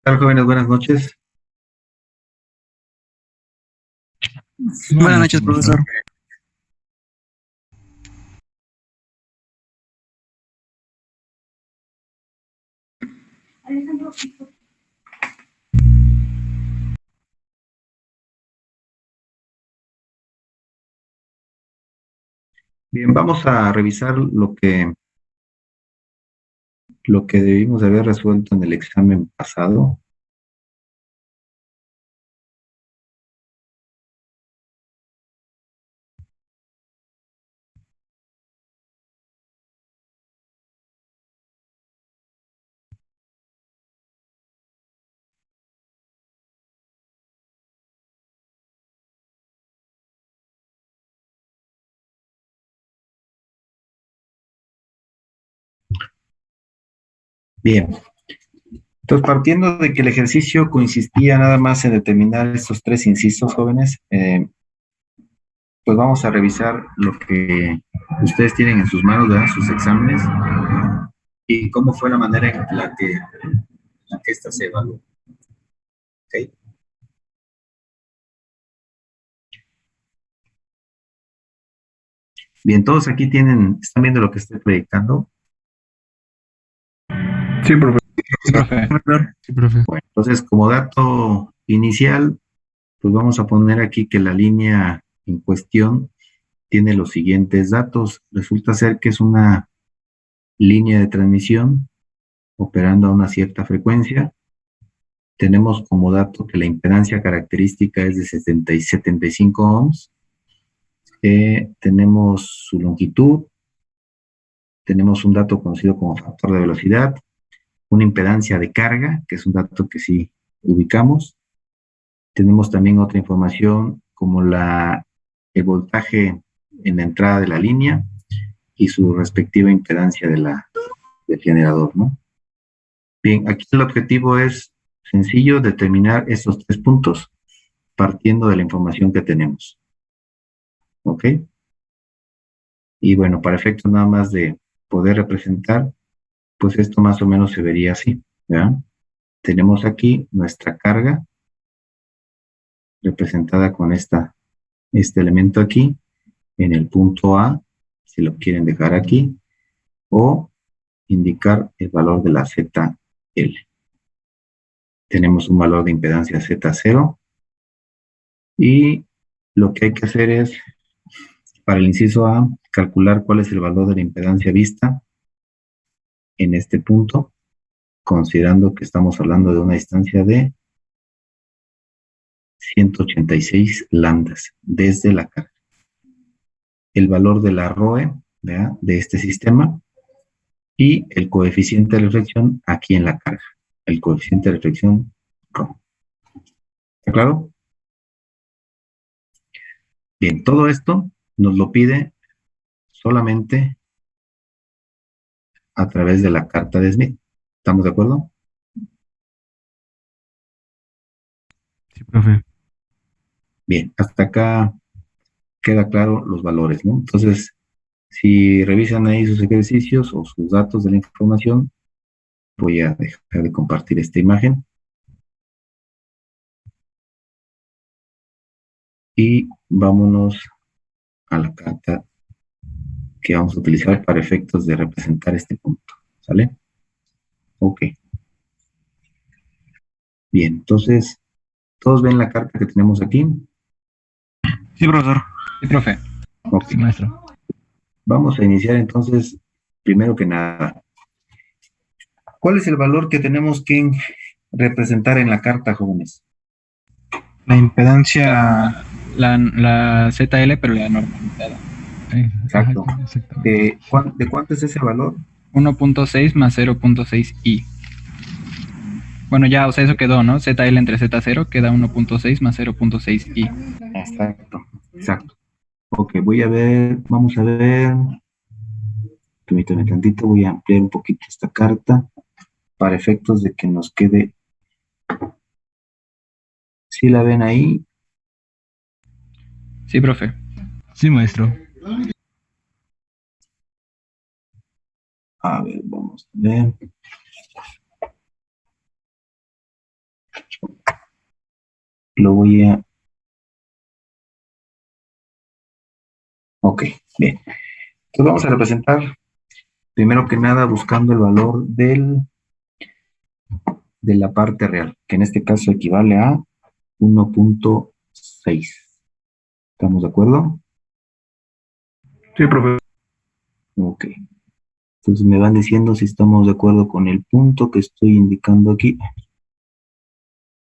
Tal, jóvenes? Buenas noches. Buenas noches, profesor. Bien, vamos a revisar lo que debimos de haber resuelto en el examen pasado. Bien, entonces partiendo de que el ejercicio consistía nada más en determinar estos tres incisos, jóvenes, pues vamos a revisar lo que ustedes tienen en sus manos, ¿verdad? Sus exámenes, y cómo fue la manera en la que esta se evaluó. ¿Ok? Bien, todos aquí están viendo lo que estoy proyectando. Sí, profe. Sí, profe. Sí, profe. Bueno, entonces como dato inicial, pues vamos a poner aquí que la línea en cuestión tiene los siguientes datos. Resulta ser que es una línea de transmisión operando a una cierta frecuencia. Tenemos como dato que la impedancia característica es de 75 ohms. Tenemos su longitud. Tenemos un dato conocido como factor de velocidad. Una impedancia de carga, que es un dato que sí ubicamos. Tenemos también otra información como el voltaje en la entrada de la línea y su respectiva impedancia del generador, ¿no? Bien, aquí el objetivo es sencillo, determinar estos tres puntos partiendo de la información que tenemos. ¿Ok? Y bueno, para efectos nada más de poder representar, pues esto más o menos se vería así, ¿verdad? Tenemos aquí nuestra carga representada con este elemento aquí en el punto A, si lo quieren dejar aquí, o indicar el valor de la ZL. Tenemos un valor de impedancia Z0 y lo que hay que hacer es, para el inciso A, calcular cuál es el valor de la impedancia vista en este punto, considerando que estamos hablando de una distancia de 186 lambdas desde la carga. El valor de la ROE, ¿verdad?, de este sistema y el coeficiente de reflexión aquí en la carga. El coeficiente de reflexión RO. ¿Está claro? Bien, todo esto nos lo pide solamente a través de la carta de Smith. ¿Estamos de acuerdo? Sí, profe. Bien, hasta acá queda claro los valores, ¿no? Entonces, si revisan ahí sus ejercicios o sus datos de la información, voy a dejar de compartir esta imagen. Y vámonos a la carta que vamos a utilizar para efectos de representar este punto. ¿Sale? Ok. Bien, entonces, ¿todos ven la carta que tenemos aquí? Sí, profesor. Sí, profe. Ok. Sí, maestro. Vamos a iniciar entonces, primero que nada. ¿Cuál es el valor que tenemos que representar en la carta, jóvenes? La impedancia, la ZL, pero la normalizada. Exacto. Exactamente. ¿De cuánto es ese valor? 1.6 más 0.6 i. Bueno, ya, o sea, eso quedó, ¿no? ZL entre Z0 queda 1.6 más 0.6 i. Exacto, exacto. Ok, vamos a ver. Permítame tantito, voy a ampliar un poquito esta carta para efectos de que nos quede. ¿Sí la ven ahí? Sí, profe. Sí, maestro. A ver, vamos a ver. lo voy a... Ok, bien. Entonces vamos a representar, primero que nada, buscando el valor de la parte real, que en este caso equivale a 1.6. ¿Estamos de acuerdo? Sí, profe. Ok. Entonces me van diciendo si estamos de acuerdo con el punto que estoy indicando aquí.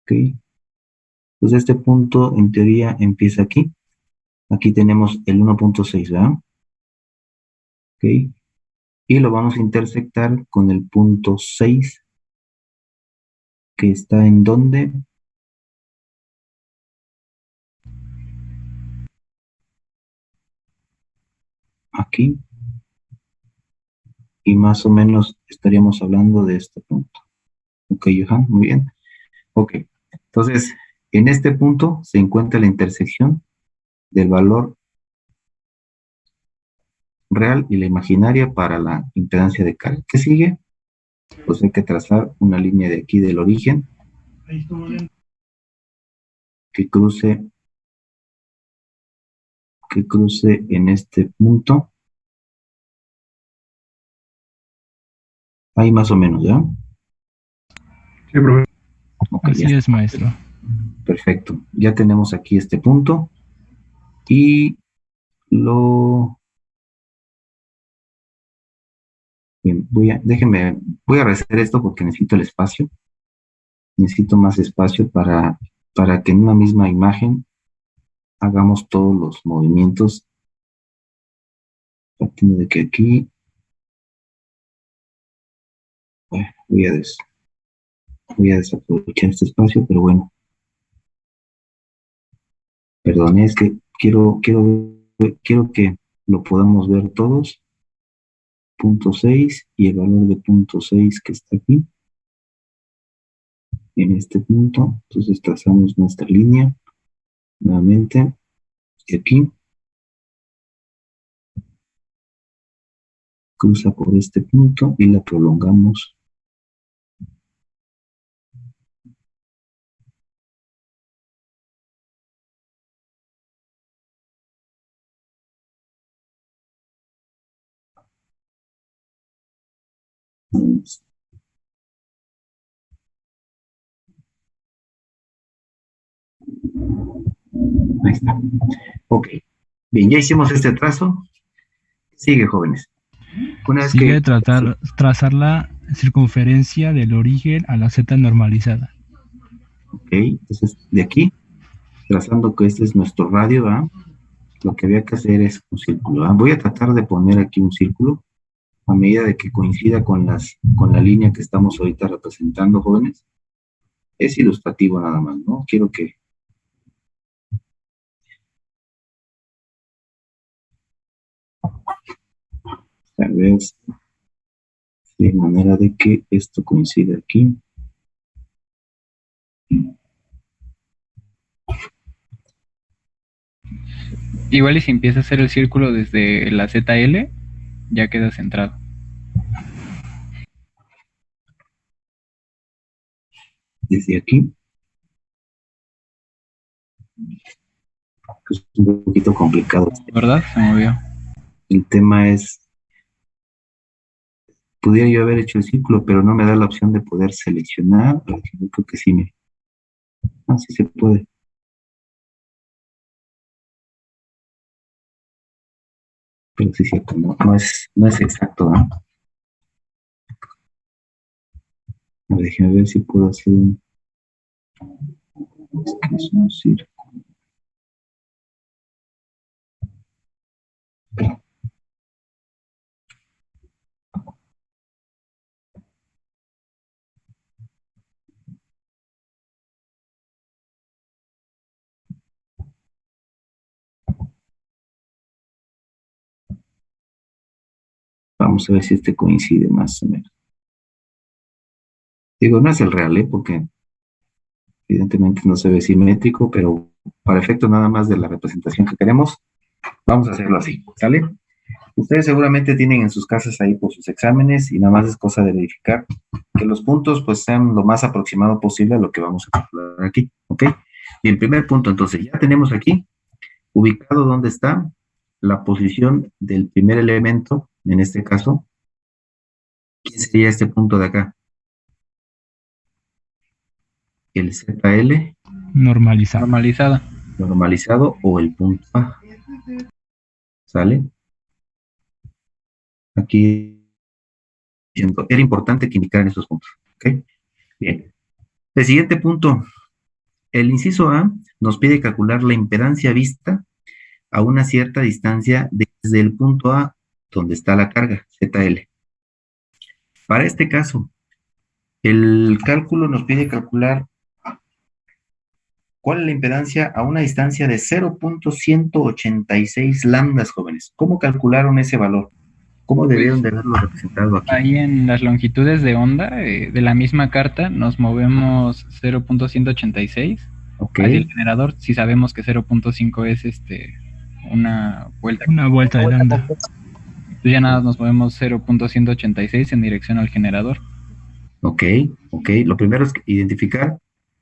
Ok. Entonces este punto en teoría empieza aquí. Aquí tenemos el 1.6, ¿verdad? Ok. Y lo vamos a intersectar con el punto 6, que está en donde. Aquí. Y más o menos estaríamos hablando de este punto. Ok, Johan, muy bien. Ok. Entonces, en este punto se encuentra la intersección del valor real y la imaginaria para la impedancia de carga. ¿Qué sigue? Pues hay que trazar una línea de aquí del origen que cruce en este punto. Ahí más o menos, ¿ya? Sí, profe. Ok, ya Así está. es, maestro. Perfecto. Ya tenemos aquí este punto y lo... Bien, voy a rehacer esto porque necesito el espacio. Necesito más espacio para que en una misma imagen hagamos todos los movimientos. Partiendo de que aquí voy a, voy a desaprovechar este espacio, pero bueno, perdón, es que quiero que lo podamos ver todos. Punto 6 y el valor de punto 6 que está aquí, en este punto. Entonces trazamos nuestra línea nuevamente y aquí cruza por este punto y la prolongamos. Ahí está. Ok. Bien, ya hicimos este trazo. Sigue, jóvenes. Una vez Sigue que... trazar la circunferencia del origen a la z normalizada. Ok, entonces de aquí, trazando que este es nuestro radio, ¿va? Lo que había que hacer es un círculo, ¿va? Voy a tratar de poner aquí un círculo a medida de que coincida con la línea que estamos ahorita representando, jóvenes. Es ilustrativo nada más, ¿no? Quiero que tal vez de manera de que esto coincida aquí. Igual y si empieza a hacer el círculo desde la ZL, ya queda centrado. Desde aquí, que es un poquito complicado. ¿Verdad? Se movió. El tema es, pudiera yo haber hecho el círculo, pero no me da la opción de poder seleccionar. Yo creo que sí sí se puede. Pero sí es cierto, no es exacto, ¿no? A ver, déjeme ver si puedo hacer es que es un círculo. Vamos a ver si este coincide más o menos. Digo, no es el real, ¿eh? Porque evidentemente no se ve simétrico, pero para efecto nada más de la representación que queremos, vamos a hacerlo así, ¿sale? Ustedes seguramente tienen en sus casas ahí por sus exámenes y nada más es cosa de verificar que los puntos pues sean lo más aproximado posible a lo que vamos a calcular aquí, ¿ok? Bien, primer punto, entonces, ya tenemos aquí ubicado dónde está la posición del primer elemento, en este caso, ¿quién sería este punto de acá? El ZL Normalizado. Normalizada. normalizado o el punto A, ¿sale? Aquí era importante que indicaran estos puntos, ¿ok? Bien. El siguiente punto, el inciso A nos pide calcular la impedancia vista a una cierta distancia desde el punto A, donde está la carga, ZL. Para este caso, el cálculo nos pide calcular cuál es la impedancia a una distancia de 0.186 lambdas, jóvenes. ¿Cómo calcularon ese valor? ¿Cómo debieron de haberlo representado aquí? Ahí en las longitudes de onda de la misma carta nos movemos 0.186 Ok, hacia el generador. Si sabemos que 0.5 es una vuelta. Una vuelta de lambda. Entonces ya nada, nos movemos 0.186 en dirección al generador. ok. Lo primero es identificar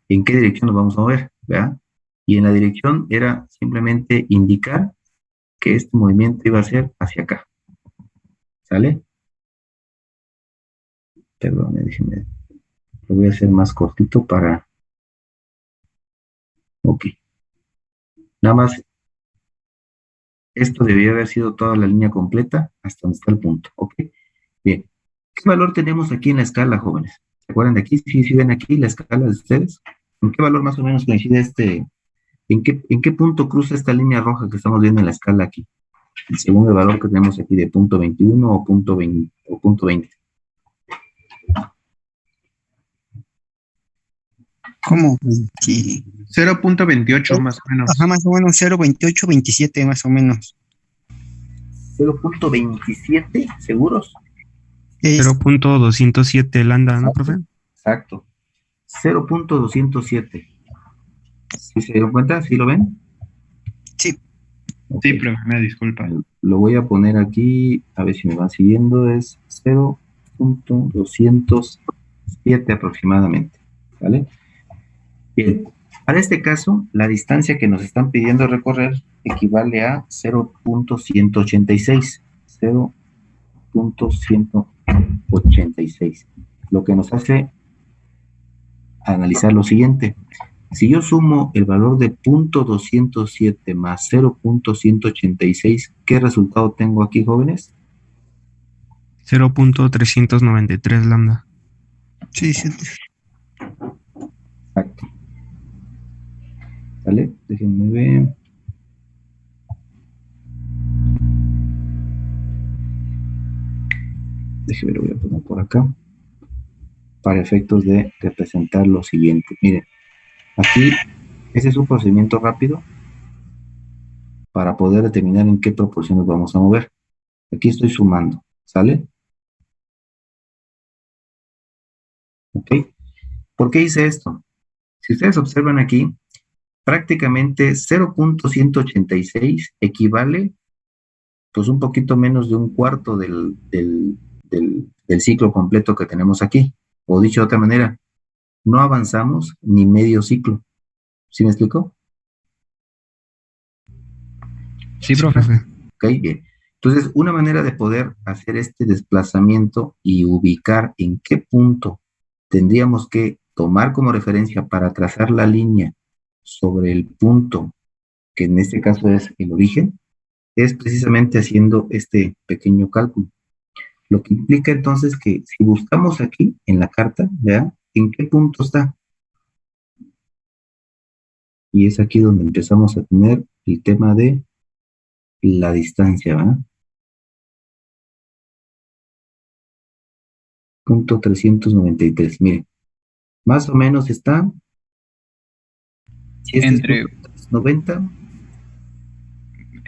en qué dirección nos vamos a mover, ¿verdad? Y en la dirección era simplemente indicar que este movimiento iba a ser hacia acá. ¿Sale? Perdón, déjenme. Lo voy a hacer más cortito para... Ok. Nada más, esto debería haber sido toda la línea completa hasta donde está el punto. Ok. Bien. ¿Qué valor tenemos aquí en la escala, jóvenes? ¿Se acuerdan de aquí? ¿Sí ven aquí la escala de ustedes? ¿En qué valor más o menos coincide este? ¿En qué punto cruza esta línea roja que estamos viendo en la escala aquí? Según el valor que tenemos aquí de punto 21 o punto 20. O punto 20. ¿Cómo? Sí. 0.28 más o menos. Ajá, más o menos 0.28, 27 más o menos. 0.27, ¿seguros? Es 0.207 lambda, ¿no, profe? Exacto. 0.207. ¿Sí se dieron cuenta? ¿Sí lo ven? sí. Ok. Sí, profe, me disculpa. Lo voy a poner aquí, a ver si me van siguiendo, es 0.207 aproximadamente, ¿vale? Bien, para este caso, la distancia que nos están pidiendo recorrer equivale a 0.186, 0.186, lo que nos hace analizar lo siguiente. Si yo sumo el valor de 0.207 más 0.186, ¿qué resultado tengo aquí, jóvenes? 0.393 lambda. Sí, sí. Exacto. ¿Sale? Déjenme ver. Déjenme, lo voy a poner por acá. Para efectos de representar lo siguiente. Miren, aquí, ese es un procedimiento rápido para poder determinar en qué proporción nos vamos a mover. Aquí estoy sumando, ¿sale? ¿Ok? ¿Por qué hice esto? Si ustedes observan aquí, prácticamente 0.186 equivale pues un poquito menos de un cuarto del ciclo completo que tenemos aquí. O dicho de otra manera, no avanzamos ni medio ciclo. ¿Sí me explico? Sí, profe. Ok, bien. Entonces, una manera de poder hacer este desplazamiento y ubicar en qué punto tendríamos que tomar como referencia para trazar la línea sobre el punto, que en este caso es el origen, es precisamente haciendo este pequeño cálculo. Lo que implica entonces que si buscamos aquí en la carta, ¿ya? ¿En qué punto está? Y es aquí donde empezamos a tener el tema de la distancia, ¿verdad? Punto 393, miren, más o menos está, si este Entre, es punto 90,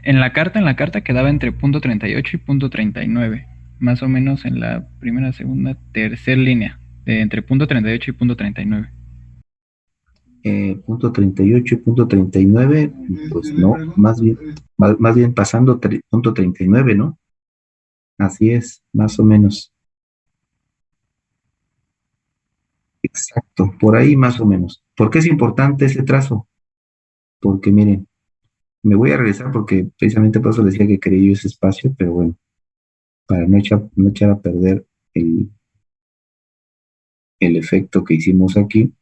en la carta quedaba entre punto 38 y punto 39, más o menos en la primera, segunda, tercera línea, entre punto 38 y punto 39. punto 38 y punto 39, pues no, más bien pasando punto 39, ¿no? Así es, más o menos. Exacto, por ahí más o menos. ¿Por qué es importante ese trazo? porque miren, me voy a regresar porque precisamente por eso les decía que quería yo ese espacio, pero bueno, para no echar a perder el, el efecto que hicimos aquí.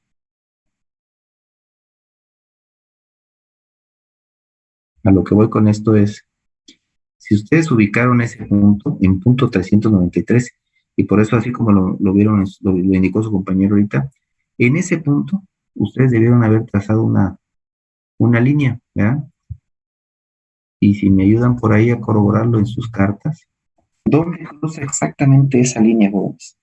A lo que voy con esto es, si ustedes ubicaron ese punto en punto 393, y por eso así como lo vieron, lo indicó su compañero ahorita, en ese punto ustedes debieron haber trazado una línea, ¿verdad? Y si me ayudan por ahí a corroborarlo en sus cartas, ¿dónde cruza exactamente esa línea, jóvenes?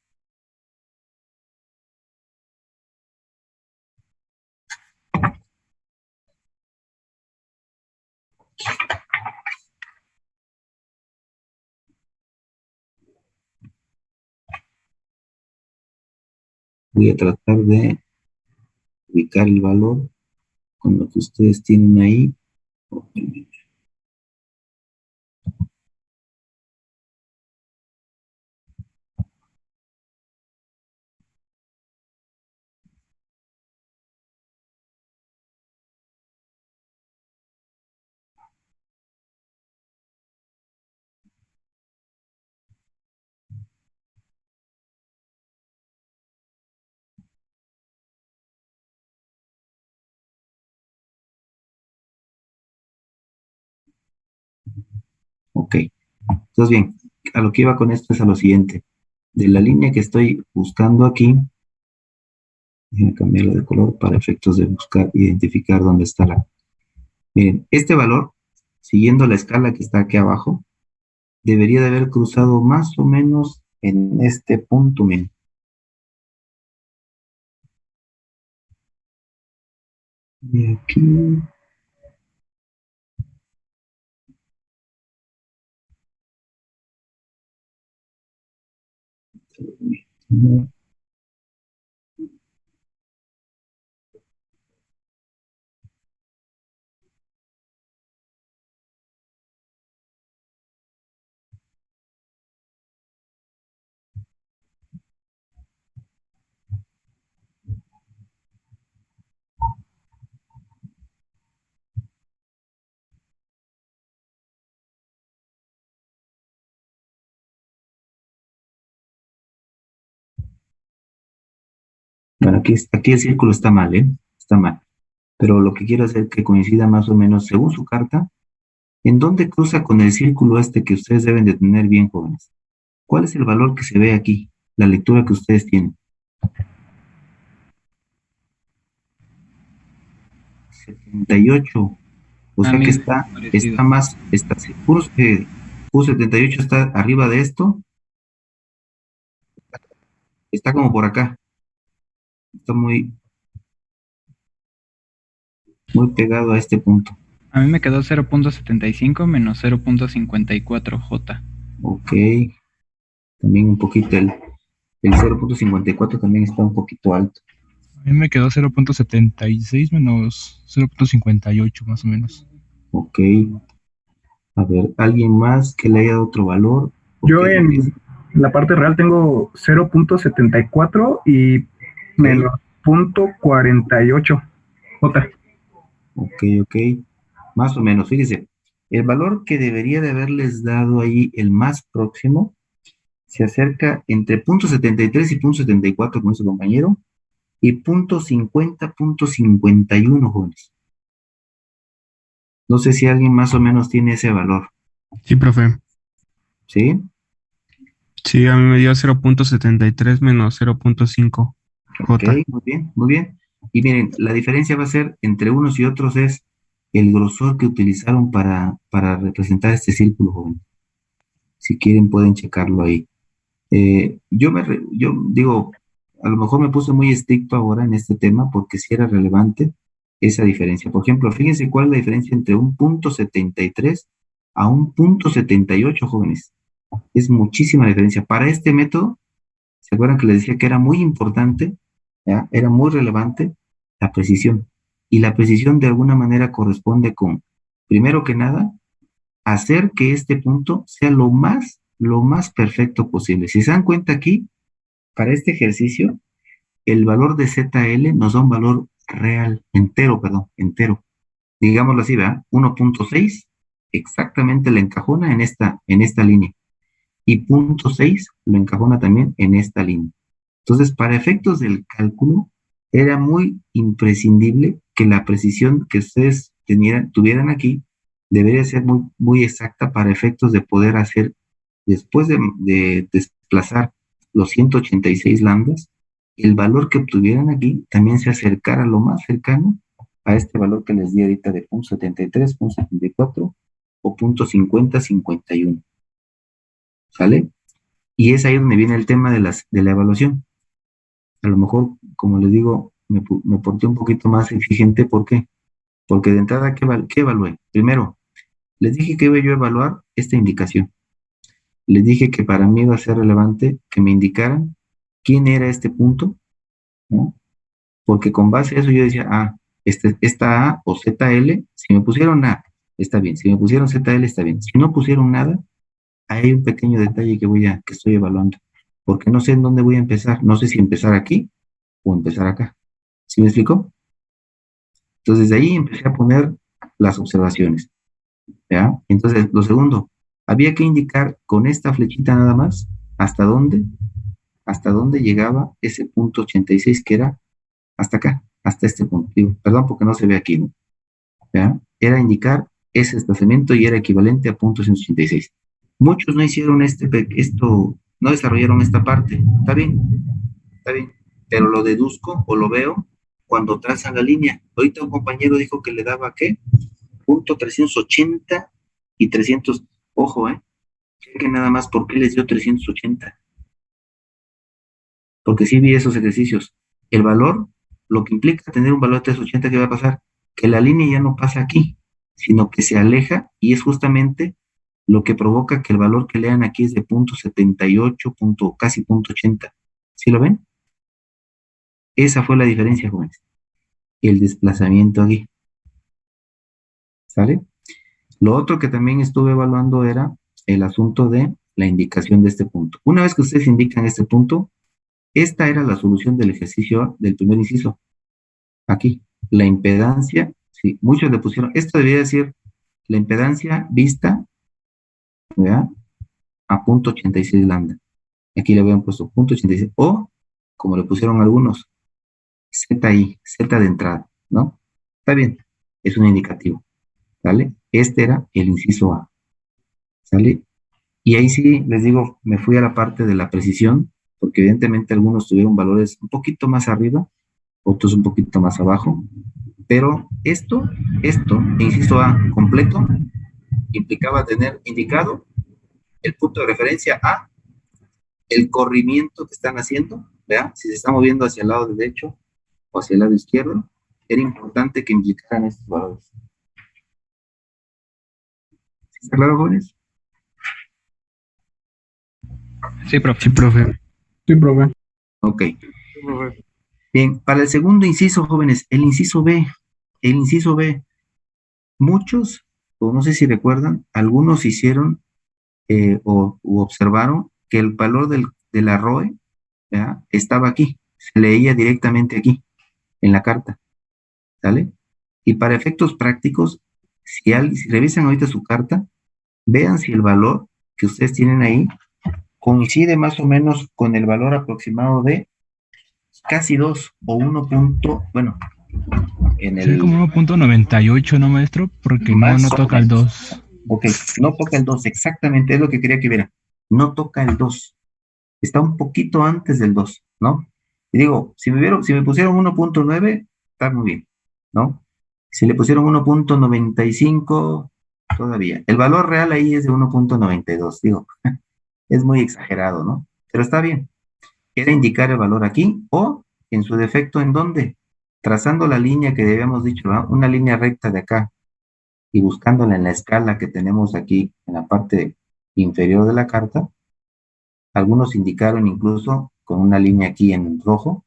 Voy a tratar de ubicar el valor con lo que ustedes tienen ahí. Ok, entonces bien, a lo que iba con esto es a lo siguiente. De la línea que estoy buscando aquí, déjenme cambiarlo de color para efectos de buscar, identificar dónde está la... Miren, este valor, siguiendo la escala que está aquí abajo, debería de haber cruzado más o menos en este punto, miren. Y aquí... Bueno, aquí el círculo está mal, ¿eh? Está mal. Pero lo que quiero hacer es que coincida más o menos, según su carta, ¿en dónde cruza con el círculo este que ustedes deben de tener bien, jóvenes? ¿Cuál es el valor que se ve aquí? La lectura que ustedes tienen. 78. O A sea que mí está parecido. más, Q78 está arriba de esto, está como por acá. Está muy pegado a este punto. A mí me quedó 0.75 menos 0.54 J. Ok. También un poquito el 0.54 también está un poquito alto. A mí me quedó 0.76 menos 0.58 más o menos. Ok. A ver, ¿alguien más que le haya dado otro valor? Yo Porque en la parte real tengo 0.74 y menos 0.48 J. ok. Más o menos, fíjese. El valor que debería de haberles dado ahí, el más próximo, se acerca entre .73 y .74 con su compañero, y .50, .51, jóvenes. No sé si alguien más o menos tiene ese valor, Sí, profe. ¿sí? Sí, a mí me dio 0.73 menos 0.5 Ok, J. muy bien, muy bien. Y miren, la diferencia va a ser entre unos y otros es el grosor que utilizaron para representar este círculo, joven. Si quieren pueden checarlo ahí. Yo digo, a lo mejor me puse muy estricto ahora en este tema porque sí era relevante esa diferencia. Por ejemplo, fíjense cuál es la diferencia entre un .73 a un .78, jóvenes. Es muchísima diferencia. Para este método, ¿se acuerdan que les decía que era muy importante? ¿Ya? Era muy relevante la precisión. Y la precisión de alguna manera corresponde con, primero que nada, hacer que este punto sea lo más perfecto posible. Si se dan cuenta aquí, para este ejercicio, el valor de ZL nos da un valor real, entero, perdón, entero. digámoslo así, ¿verdad? 1.6 exactamente le encajona en esta línea. Y 0.6 lo encajona también en esta línea. Entonces, para efectos del cálculo, era muy imprescindible que la precisión que ustedes tuvieran aquí debería ser muy, muy exacta para efectos de poder hacer, después de desplazar los 186 lambdas, el valor que obtuvieran aquí también se acercara lo más cercano a este valor que les di ahorita de 0.73, 0.74 o 0.5051. ¿Sale? Y es ahí donde viene el tema de la evaluación. A lo mejor, como les digo, me porté un poquito más exigente. ¿Por qué? Porque de entrada, ¿qué evalué? Primero, les dije que iba yo a evaluar esta indicación. Les dije que para mí iba a ser relevante que me indicaran quién era este punto, ¿no? Porque con base a eso yo decía, esta A o ZL, si me pusieron A, está bien. Si me pusieron ZL, está bien. Si no pusieron nada, hay un pequeño detalle que estoy evaluando. Porque no sé en dónde voy a empezar. No sé si empezar aquí o empezar acá. ¿Sí me explicó? Entonces, de ahí empecé a poner las observaciones, ¿ya? Entonces, lo segundo, había que indicar con esta flechita nada más hasta dónde llegaba ese punto 86 que era hasta acá, hasta este punto. Digo, perdón porque no se ve aquí, ¿no? ¿Ya? Era indicar ese desplazamiento y era equivalente a punto 186. Muchos no hicieron no desarrollaron esta parte. Está bien, pero lo deduzco o lo veo cuando trazan la línea. Ahorita un compañero dijo que le daba, ¿qué? Punto 380 y 300. Ojo, que nada más, ¿por qué les dio 380? Porque sí vi esos ejercicios. El valor, lo que implica tener un valor de 380, ¿qué va a pasar? Que la línea ya no pasa aquí, sino que se aleja y es justamente lo que provoca que el valor que lean aquí es de punto 78, casi punto 80. ¿Sí lo ven? Esa fue la diferencia, jóvenes. El desplazamiento aquí. ¿Sale? Lo otro que también estuve evaluando era el asunto de la indicación de este punto. Una vez que ustedes indican este punto, esta era la solución del ejercicio del primer inciso. Aquí, la impedancia, sí, muchos le pusieron, esto debería decir la impedancia vista, ¿verdad? A punto 86 lambda. Aquí le habían puesto punto 86, o, como le pusieron algunos, ZI, Z de entrada, ¿no? Está bien, es un indicativo, ¿vale? Este era el inciso A, ¿sale? Y ahí sí, les digo, me fui a la parte de la precisión, porque evidentemente algunos tuvieron valores un poquito más arriba, otros un poquito más abajo, pero esto, inciso A completo, implicaba tener indicado el punto de referencia A, el corrimiento que están haciendo, ¿verdad? Si se está moviendo hacia el lado derecho o hacia el lado izquierdo, era importante que implicaran estos valores. ¿Sí está claro, jóvenes? Sí, profe. Sí, profe. Sí, profe. Ok. Bien, para el segundo inciso, jóvenes, el inciso B, muchos, o no sé si recuerdan, algunos hicieron u observaron que el valor de la ROE, ¿verdad? Estaba aquí, se leía directamente aquí, en la carta, ¿sale? Y para efectos prácticos, si revisan ahorita su carta, vean si el valor que ustedes tienen ahí coincide más o menos con el valor aproximado de casi 2 o 1 punto, bueno, en Sí, el como 1.98, ¿no, maestro? Porque no más o toca el menos. 2. Ok, no toca el 2, exactamente, es lo que quería que vieran. No toca el 2, está un poquito antes del 2, ¿no? Y digo, si me pusieron 1.9, está muy bien, ¿no? Si le pusieron 1.95, todavía. El valor real ahí es de 1.92, digo, es muy exagerado, ¿no? Pero está bien. Era indicar el valor aquí o, en su defecto, ¿en dónde? Trazando la línea que habíamos dicho, ¿no? Una línea recta de acá y buscándola en la escala que tenemos aquí en la parte inferior de la carta. Algunos indicaron incluso con una línea aquí en rojo,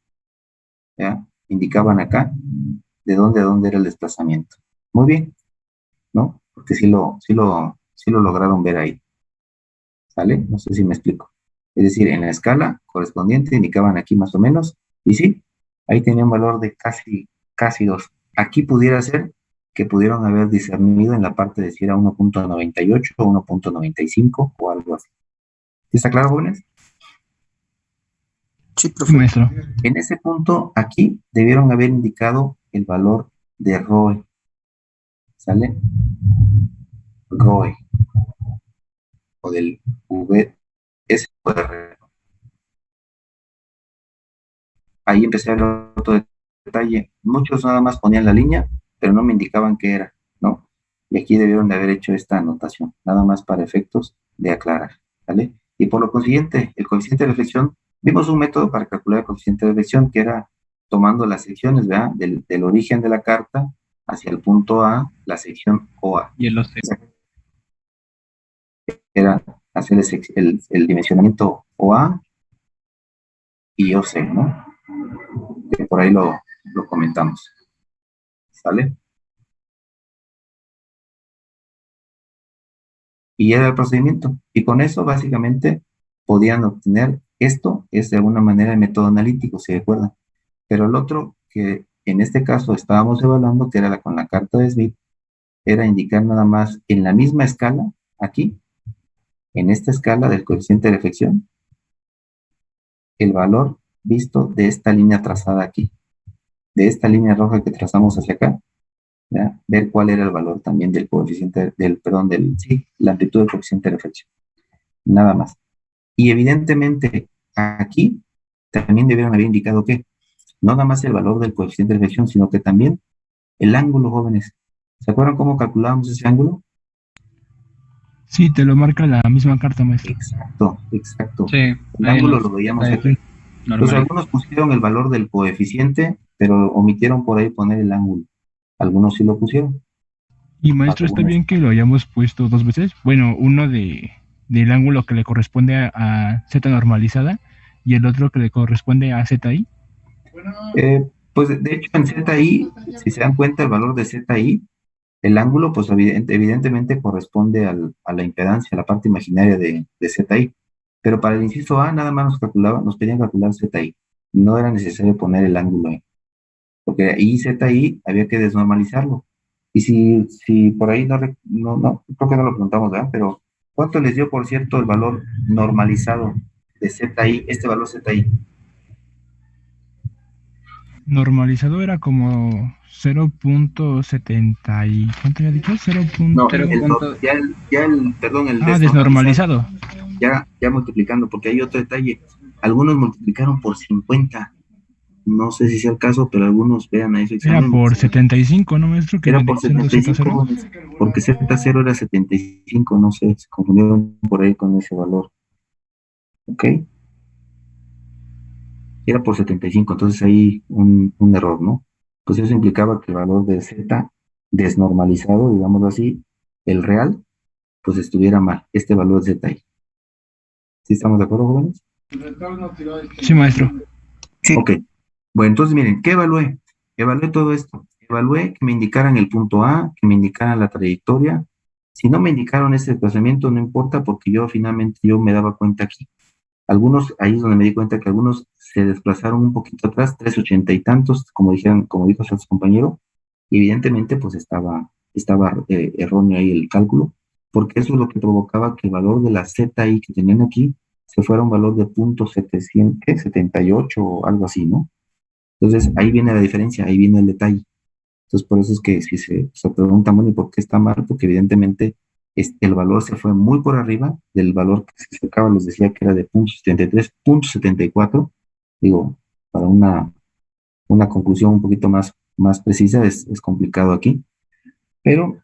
¿ya? Indicaban acá de dónde a dónde era el desplazamiento. Muy bien, ¿no? Porque sí lo lograron ver ahí. ¿Sale? No sé si me explico. Es decir, en la escala correspondiente indicaban aquí más o menos, y sí, ahí tenía un valor de casi 2. Aquí pudiera ser que pudieron haber discernido en la parte de si era 1.98 o 1.95 o algo así. ¿Está claro, jóvenes? Sí, Sí, profe. maestro. En ese punto, aquí debieron haber indicado el valor de ROE. ¿Sale? ROE. O del VSR. Ahí empecé a ver otro detalle. Muchos nada más ponían la línea, pero no me indicaban qué era, ¿no? Y aquí debieron de haber hecho esta anotación, nada más para efectos de aclarar, ¿vale? Y por lo consiguiente, el coeficiente de reflexión, vimos un método para calcular el coeficiente de reflexión que era tomando las secciones, ¿verdad? Del origen de la carta hacia el punto A, la sección OA. Y el OC. Era hacer el dimensionamiento OA y OC, ¿no? Que por ahí lo comentamos. ¿Sale? Y era el procedimiento. Y con eso, básicamente, podían obtener esto, es de alguna manera el método analítico, ¿se acuerdan? Pero el otro, que en este caso estábamos evaluando, que era con la carta de Smith, era indicar nada más en la misma escala, aquí, en esta escala del coeficiente de reflexión, el valor visto de esta línea trazada aquí, de esta línea roja que trazamos hacia acá, ¿ya? Ver cuál era el valor también del coeficiente, la amplitud del coeficiente de reflexión. Nada más. Y evidentemente, aquí también debieron haber indicado que no nada más el valor del coeficiente de reflexión, sino que también el ángulo, jóvenes. ¿Se acuerdan cómo calculábamos ese ángulo? Sí, te lo marca la misma carta, maestro. Exacto, exacto. Sí, El ahí ángulo nos lo veíamos está aquí. Entonces, normal. algunos pusieron el valor del coeficiente, pero omitieron por ahí poner el ángulo. Algunos sí lo pusieron. Y maestro, ¿está Algunos. bien que lo hayamos puesto dos veces? Bueno, uno del ángulo que le corresponde a Z normalizada y el otro que le corresponde a ZI. Pues de hecho en ZI, si se dan cuenta el valor de ZI, el ángulo pues evidentemente corresponde a la impedancia, a la parte imaginaria de ZI. Pero para el inciso A nada más nos pedían calcular ZI. No era necesario poner el ángulo ahí. Porque ahí ZI había que desnormalizarlo. Y si por ahí no, creo que no lo preguntamos, ¿verdad? Pero ¿cuánto les dio, por cierto, el valor normalizado de ZI, este valor ZI? Normalizado era como 0.70 y... ¿Cuánto había dicho? 0. No, Cero punto- perdón, el Ah, desnormalizado. desnormalizado. Ya multiplicando, porque hay otro detalle. Algunos multiplicaron por 50. No sé si sea el caso, pero algunos vean ahí su Era examen. por 75, ¿no, maestro? Que Era vendría por siendo 75, Z0. jóvenes, porque Z0 era 75, no sé, se confundieron por ahí con ese valor. ¿Ok? Era por 75, entonces ahí un error, ¿no? Pues eso implicaba que el valor de Z desnormalizado, digámoslo así, el real, pues estuviera mal, este valor de Z ahí. ¿Sí estamos de acuerdo, jóvenes? Sí, maestro. Sí. Ok. Bueno, entonces miren, ¿qué evalué? Evalué todo esto. Evalué que me indicaran el punto A, que me indicaran la trayectoria. Si no me indicaron ese desplazamiento, no importa, porque yo finalmente yo me daba cuenta aquí. Algunos, ahí es donde me di cuenta que algunos se desplazaron un poquito atrás, 380 y tantos, como dijo su compañero, y evidentemente pues estaba erróneo ahí el cálculo, porque eso es lo que provocaba que el valor de la ZI que tenían aquí se fuera un valor de .78 o algo así, ¿no? Entonces ahí viene la diferencia, ahí viene el detalle. Entonces por eso es que si se pregunta, bueno, ¿y por qué está mal? Porque evidentemente el valor se fue muy por arriba del valor que se acercaba, les decía que era de .73, .74. Digo, para una conclusión un poquito más precisa es complicado aquí, pero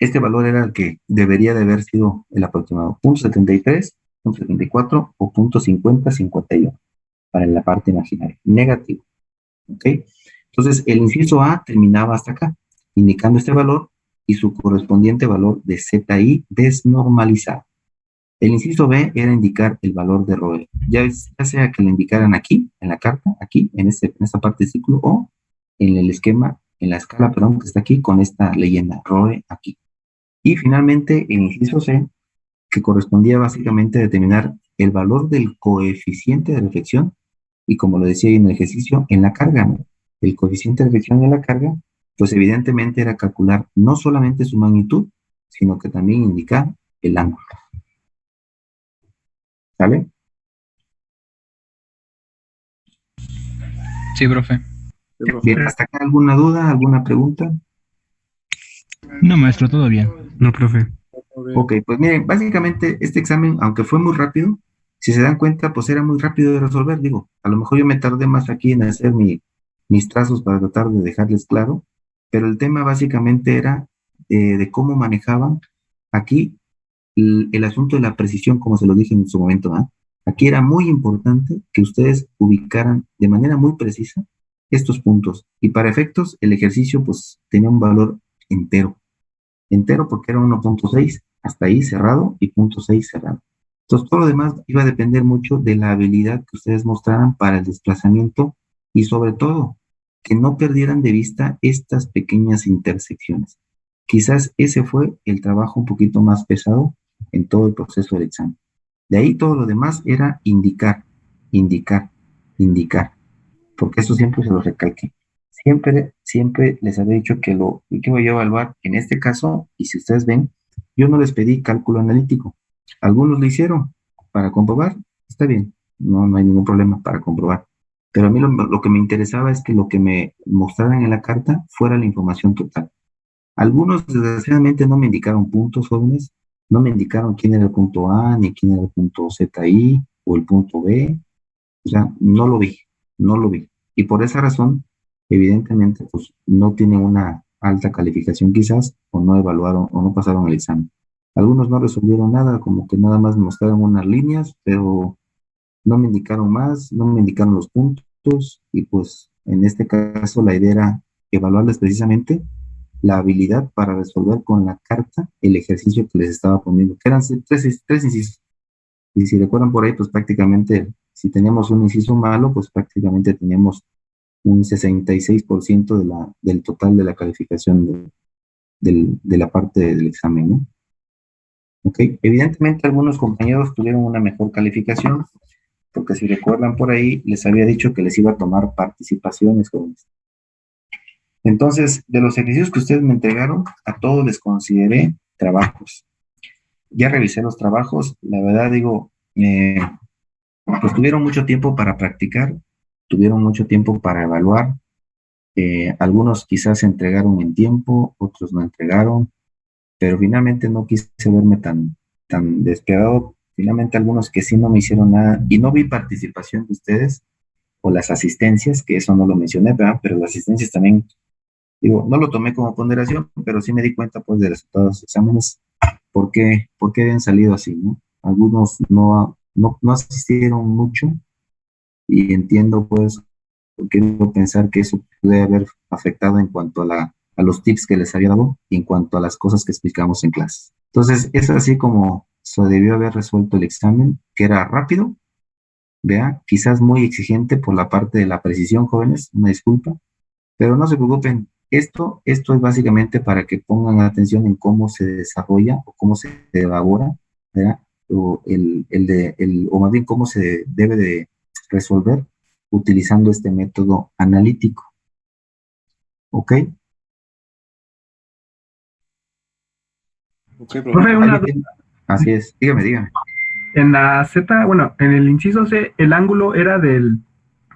este valor era el que debería de haber sido el aproximado, .73, .74 o .50-51 para la parte imaginaria, negativo. ¿Ok? Entonces, el inciso A terminaba hasta acá, indicando este valor y su correspondiente valor de ZI desnormalizado. El inciso B era indicar el valor de ROE, ya sea que lo indicaran aquí, en la carta, aquí, en esta parte del círculo, o en el esquema, en la escala, perdón, que está aquí, con esta leyenda, ROE aquí. Y finalmente, el inciso C, que correspondía básicamente a determinar el valor del coeficiente de reflexión y como lo decía ahí en el ejercicio, en la carga, ¿no? El coeficiente de reflexión en la carga pues evidentemente era calcular no solamente su magnitud, sino que también indicar el ángulo. ¿Sale? Sí, profe. Bien, ¿hasta acá alguna duda, alguna pregunta? No, maestro, todo bien. No, profe. Ok, pues miren, básicamente este examen, aunque fue muy rápido, si se dan cuenta, pues era muy rápido de resolver. Digo, a lo mejor yo me tardé más aquí en hacer mis trazos para tratar de dejarles claro, pero el tema básicamente era de cómo manejaban aquí el asunto de la precisión, como se lo dije en su momento, ¿ah? Aquí era muy importante que ustedes ubicaran de manera muy precisa estos puntos. Y para efectos, el ejercicio pues tenía un valor entero. Entero porque era 1.6, hasta ahí cerrado, y 0.6 cerrado. Entonces todo lo demás iba a depender mucho de la habilidad que ustedes mostraran para el desplazamiento y sobre todo que no perdieran de vista estas pequeñas intersecciones. Quizás ese fue el trabajo un poquito más pesado en todo el proceso del examen. De ahí todo lo demás era indicar, indicar, indicar, porque eso siempre se lo recalqué. Siempre les había dicho que lo que voy a evaluar en este caso, y si ustedes ven, yo no les pedí cálculo analítico. Algunos lo hicieron para comprobar, está bien, no hay ningún problema para comprobar. Pero a mí lo que me interesaba es que lo que me mostraran en la carta fuera la información total. Algunos, desgraciadamente, no me indicaron puntos, jóvenes, no me indicaron quién era el punto A, ni quién era el punto ZI o el punto B. O sea, no lo vi. Y por esa razón, evidentemente, pues no tienen una alta calificación quizás, o no evaluaron, o no pasaron el examen. Algunos no resolvieron nada, como que nada más me mostraron unas líneas, pero no me indicaron más, no me indicaron los puntos, y pues en este caso la idea era evaluarles precisamente la habilidad para resolver con la carta el ejercicio que les estaba poniendo, que eran tres incisos. Y si recuerdan por ahí, pues prácticamente, si teníamos un inciso malo, pues prácticamente teníamos un 66% del total de la calificación de la parte del examen, ¿no? Ok, evidentemente algunos compañeros tuvieron una mejor calificación, porque si recuerdan por ahí, les había dicho que les iba a tomar participaciones, jóvenes. Entonces, de los ejercicios que ustedes me entregaron, a todos les consideré trabajos. Ya revisé los trabajos, la verdad digo, pues tuvieron mucho tiempo para practicar, tuvieron mucho tiempo para evaluar. Algunos quizás se entregaron en tiempo, otros no entregaron, pero finalmente no quise verme tan despiadado. Finalmente algunos que sí no me hicieron nada y no vi participación de ustedes o las asistencias, que eso no lo mencioné, ¿verdad? Pero las asistencias también, digo, no lo tomé como ponderación, pero sí me di cuenta pues de los resultados de los exámenes, por qué habían salido así, ¿no? Algunos no asistieron mucho y entiendo pues por qué no pensar que eso puede haber afectado en cuanto a los tips que les había dado y en cuanto a las cosas que explicamos en clase. Entonces, es así como se debió haber resuelto el examen, que era rápido, vea, quizás muy exigente por la parte de la precisión, jóvenes, una disculpa, pero no se preocupen, esto es básicamente para que pongan atención en cómo se desarrolla o cómo se elabora, ¿verdad? O más bien cómo se debe de resolver utilizando este método analítico. ¿Ok? Profe, una duda. Así es, dígame. En la Z, bueno, en el inciso C, el ángulo era de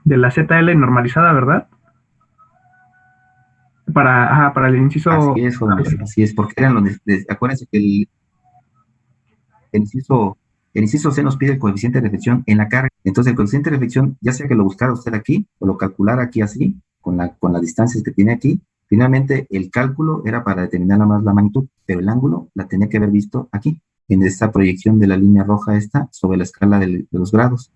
la ZL normalizada, ¿verdad? Para el inciso. Así es, jóvenes, así es, porque eran acuérdense que el inciso C nos pide el coeficiente de reflexión en la carga. Entonces, el coeficiente de reflexión, ya sea que lo buscara usted aquí o lo calculara aquí así, con las distancias que tiene aquí, finalmente el cálculo era para determinar nada más la magnitud, pero el ángulo la tenía que haber visto aquí, en esta proyección de la línea roja esta sobre la escala de los grados.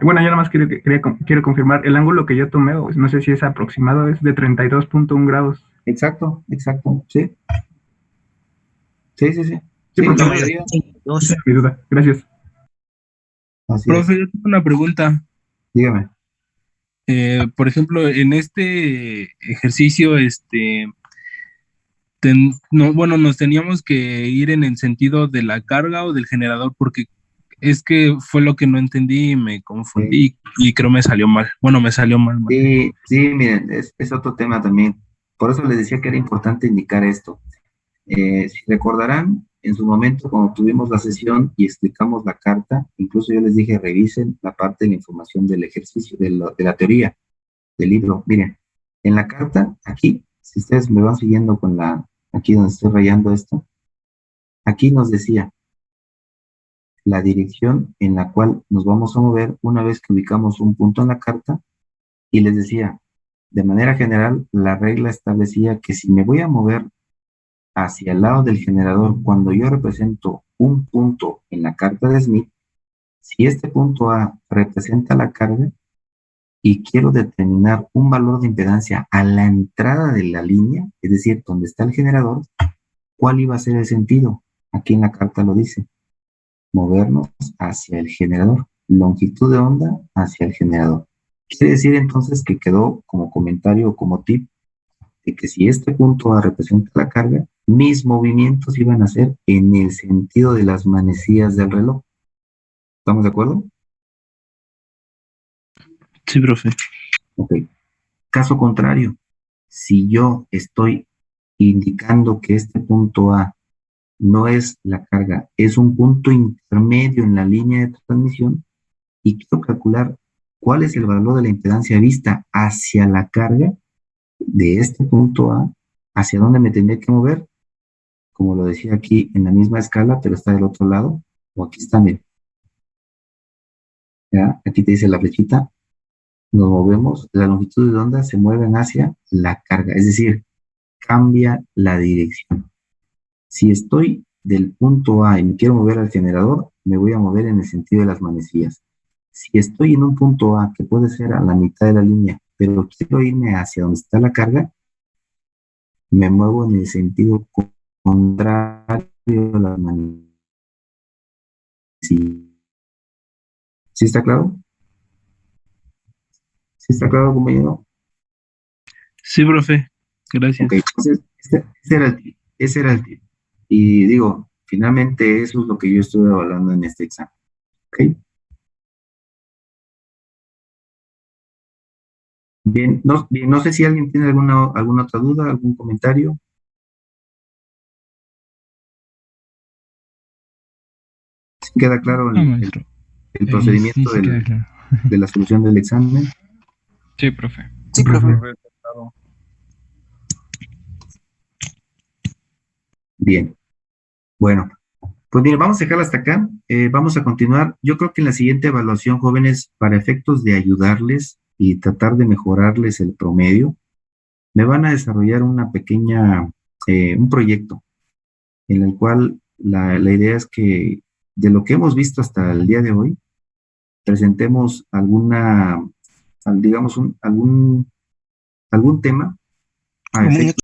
Bueno, yo nada más quiero confirmar, el ángulo que yo tomé, no sé si es aproximado, es de 32.1 grados. Exacto, sí. Sí. Sí, mi duda. Gracias. Así Profe, es. yo tengo una pregunta. Dígame. Por ejemplo, en este ejercicio, nos teníamos que ir en el sentido de la carga o del generador, porque es que fue lo que no entendí y me confundí y creo me salió mal. Bueno, me salió mal. Sí, miren, es otro tema también. Por eso les decía que era importante indicar esto. Si recordarán, en su momento cuando tuvimos la sesión y explicamos la carta, incluso yo les dije revisen la parte de la información del ejercicio, de la teoría del libro. Miren, en la carta, aquí, si ustedes me van siguiendo con aquí donde estoy rayando esto, aquí nos decía la dirección en la cual nos vamos a mover una vez que ubicamos un punto en la carta, y les decía, de manera general, la regla establecía que si me voy a mover hacia el lado del generador cuando yo represento un punto en la carta de Smith, si este punto A representa la carga y quiero determinar un valor de impedancia a la entrada de la línea, es decir, donde está el generador, ¿cuál iba a ser el sentido? Aquí en la carta lo dice, movernos hacia el generador, longitud de onda hacia el generador. Quiere decir entonces que quedó como comentario o como tip de que si este punto A representa la carga, mis movimientos iban a ser en el sentido de las manecillas del reloj. ¿Estamos de acuerdo? Sí, profe. Ok. Caso contrario, si yo estoy indicando que este punto A no es la carga, es un punto intermedio en la línea de transmisión y quiero calcular cuál es el valor de la impedancia vista hacia la carga de este punto A, hacia dónde me tendría que mover, como lo decía aquí en la misma escala, pero está del otro lado, o aquí está, miren. ¿Ya? Aquí te dice la flechita, nos movemos, la longitud de onda se mueven hacia la carga, es decir, cambia la dirección. Si estoy del punto A y me quiero mover al generador, me voy a mover en el sentido de las manecillas. Si estoy en un punto A, que puede ser a la mitad de la línea, pero quiero irme hacia donde está la carga, me muevo en el sentido contrario a las manecillas. ¿Sí está claro? ¿Sí está claro, compañero? Sí, profe. Gracias. Ok, entonces, ese era el tip. Y digo, finalmente eso es lo que yo estuve evaluando en este examen. ¿Ok? Bien, no sé si alguien tiene alguna otra duda, algún comentario. ¿Sí queda claro No, maestro. el Sí, procedimiento sí queda claro. de la solución del examen? Sí, profe. Sí, profe. Bien, bueno, pues mire, vamos a dejarla hasta acá. Vamos a continuar. Yo creo que en la siguiente evaluación, jóvenes, para efectos de ayudarles y tratar de mejorarles el promedio, me van a desarrollar un proyecto en el cual la idea es que de lo que hemos visto hasta el día de hoy, presentemos digamos, algún tema a Como un efectos